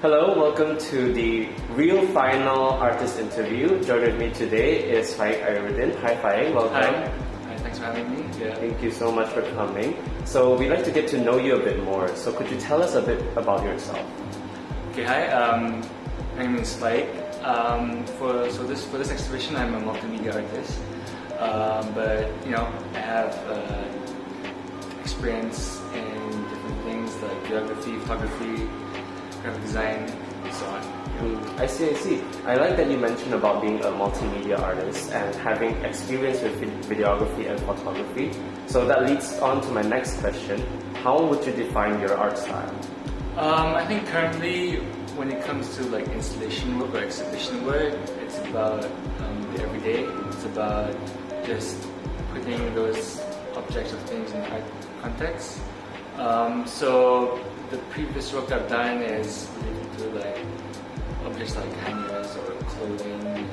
Hello, welcome to the real final artist interview. Joining me today is Faiq Airudin. Hi Faiq, welcome. Hi. Hi, thanks for having me. Yeah. Thank you so much for coming. So we'd like to get to know you a bit more. So could you tell us a bit about yourself? Okay, hi. My name is Faiq. For this exhibition, I'm a multimedia artist. But I have experience in different things like geography, photography, graphic design, and so on. I see. I like that you mentioned about being a multimedia artist and having experience with videography and photography. So that leads on to my next question. How would you define your art style? I think currently, when it comes to like installation work or exhibition work, it's about the everyday. It's about just putting those objects or things in art context. So the previous work I've done is related to like objects like hangers or clothing,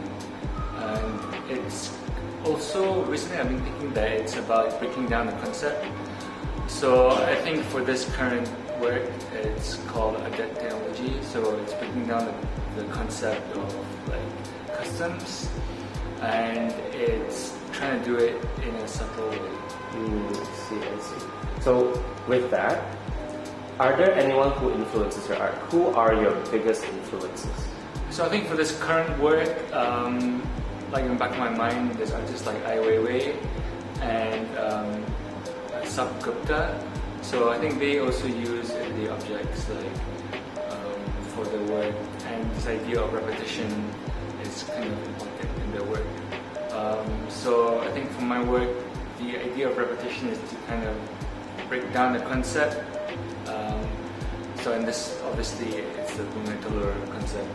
and it's also recently I've been thinking that it's about breaking down the concept. So I think for this current work, it's called adapt technology. So it's breaking down the concept of like customs, and it's trying to do it in a subtle way. I see. So with that, are there anyone who influences your art? Who are your biggest influences? So I think for this current work, like in the back of my mind, there's artists like Ai Weiwei and Sab Gupta. So I think they also use the objects like for their work, and this idea of repetition is kind of important in their work. So I think for my work, the idea of repetition is to kind of break down the concept. So in this, obviously, it's the Bunga concept,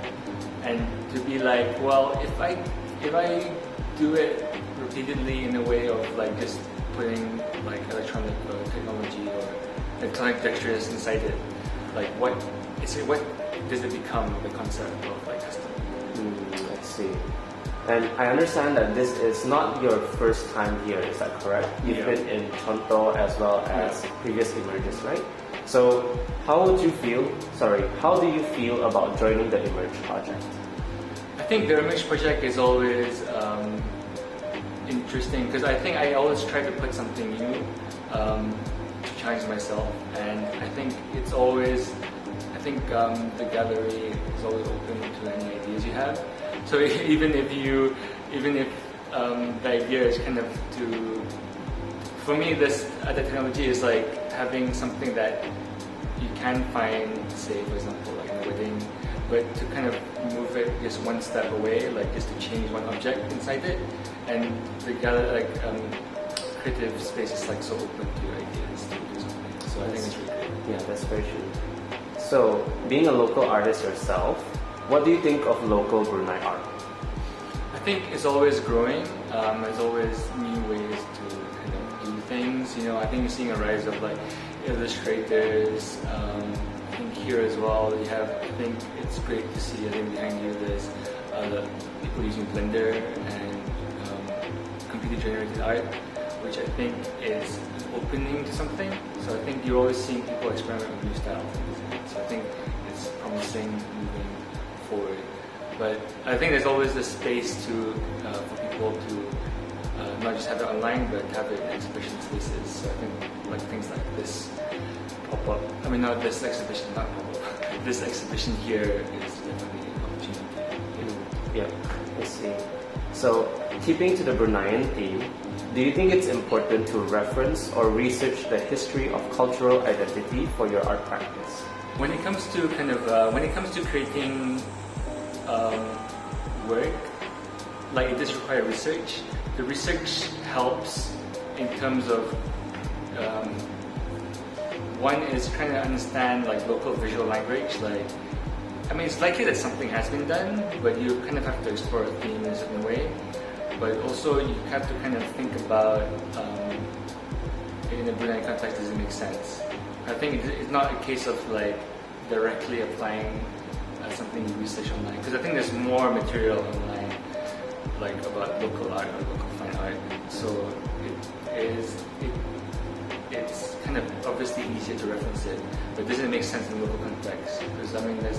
and to be like, well, if I do it repeatedly in a way of like just putting like electronic technology or electronic textures inside it, like what does it become the concept of like custom? I see. And I understand that this is not your first time here, is that correct? You've been in Toronto as well as previous Emerges, right? So how do you feel about joining the Emerge project? I think the Emerge project is always interesting because I think I always try to put something new to challenge myself, and I think it's always, the gallery is always open to any ideas you have. So even if the idea is kind of for me, this other technology is like having something that you can find, say for example, like in a wedding, but to kind of move it just one step away, like just to change one object inside it, and the gallery, like creative space is like so open to ideas to do something. So I think it's really great. Yeah, that's very true. So being a local artist yourself, what do you think of local Brunei art? I think it's always growing. There's always new ways to kind of do things. I think you're seeing a rise of like illustrators. I think here as well, I think it's great to see. I think behind you there's people using Blender and computer-generated art, which I think is opening to something. So I think you're always seeing people experiment with new styles. So I think it's promising moving forward. But I think there's always the space for people to not just have it online, but have it in exhibition spaces. So I think like things like this pop-up. Not this exhibition, not pop-up. This exhibition here is definitely an opportunity. Yeah, I see. So keeping to the Bruneian theme, do you think it's important to reference or research the history of cultural identity for your art practice? When it comes to creating work, like it does require research. The research helps in terms of one is trying to understand like local visual language. It's likely that something has been done, but you kind of have to explore a theme in a certain way. But also you have to kind of think about in a Brunei context, does it make sense? I think it's not a case of like directly applying something you research online, because I think there's more material online like about local art or local fine art. So it's kind kind of obviously easier to reference it, but doesn't make sense in local context. Because I mean, I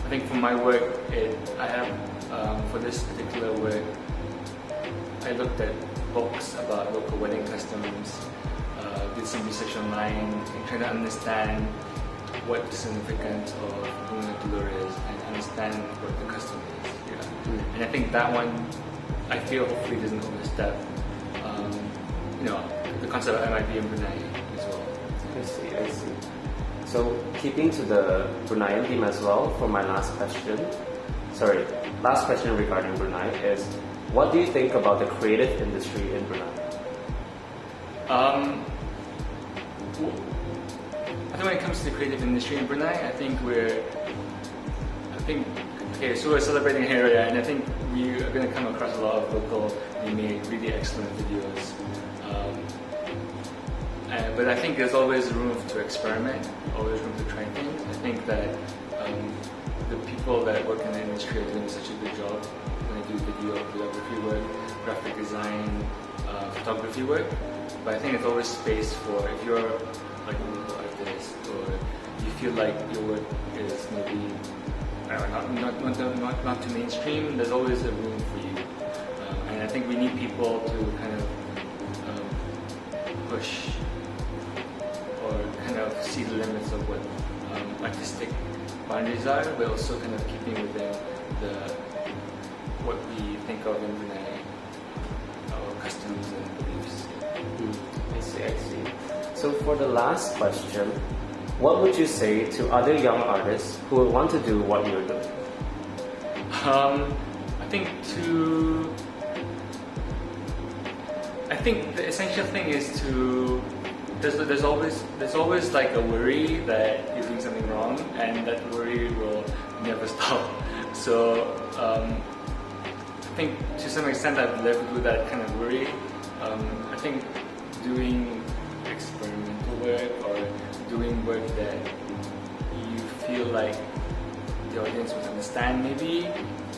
think for my work, I have for this particular work, I looked at books about local wedding customs, did some research online, and trying to understand what the significance of doing a dolor is, and understand what the custom is. Yeah. And I think that one, I feel hopefully doesn't overstep, the concept of MIB in Brunei as well. I see. So keeping to the Bruneian theme as well, for my last question regarding Brunei is, what do you think about the creative industry in Brunei? I think when it comes to the creative industry in Brunei, so we're celebrating Hari Raya, and I think we are going to come across a lot of locally made, really excellent videos. But I think there's always room to experiment, always room to try things. I think that the people that work in the industry are doing such a good job when they do video, videography work, graphic design, photography work. But I think there's always space for, if you're like a local artist, or you feel like your work is maybe not too mainstream, there's always a room for you. And I think we need people to kind of push or kind of see the limits of what artistic boundaries are, but also kind of keeping within what we think of in Brunei, our customs and beliefs. I see. So for the last question, what would you say to other young artists who would want to do what you're doing? I think the essential thing is to there's always like a worry that you're doing something wrong, and that worry will never stop. So I think to some extent I've lived with that kind of worry. I think doing experimental work or doing work that you feel like the audience would understand maybe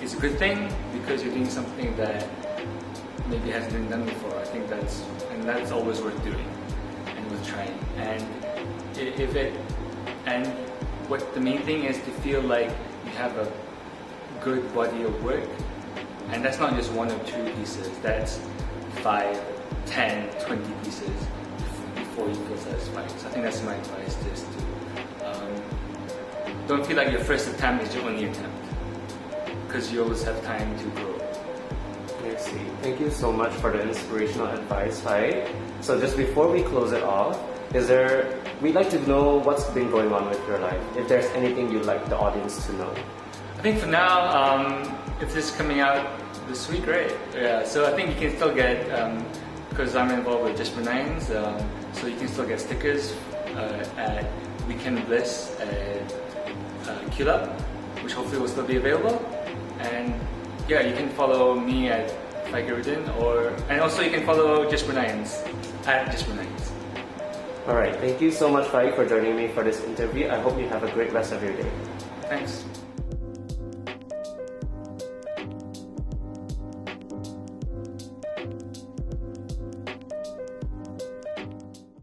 is a good thing, because you're doing something that maybe hasn't been done before. I think that's always worth doing and worth trying. And what the main thing is to feel like you have a good body of work, and that's not just one or two pieces, that's 5, 10, 20 pieces before you feel satisfied. So I think that's my advice, just to don't feel like your first attempt is your only attempt, because you always have time to grow. I see. Thank you so much for the inspirational advice, Faiq. So just before we close it off, we'd like to know what's been going on with your life, if there's anything you'd like the audience to know. I think for now, if this is coming out this week, right? Yeah, so I think you can still get, because I'm involved with Just Bruneians, so you can still get stickers at Weekend Bliss at QLab, which hopefully will still be available. And yeah, you can follow me at Faiq Airudin, and also you can follow Just Bruneians at Just Bruneians. Alright, thank you so much, Faiq, for joining me for this interview. I hope you have a great rest of your day. Thanks.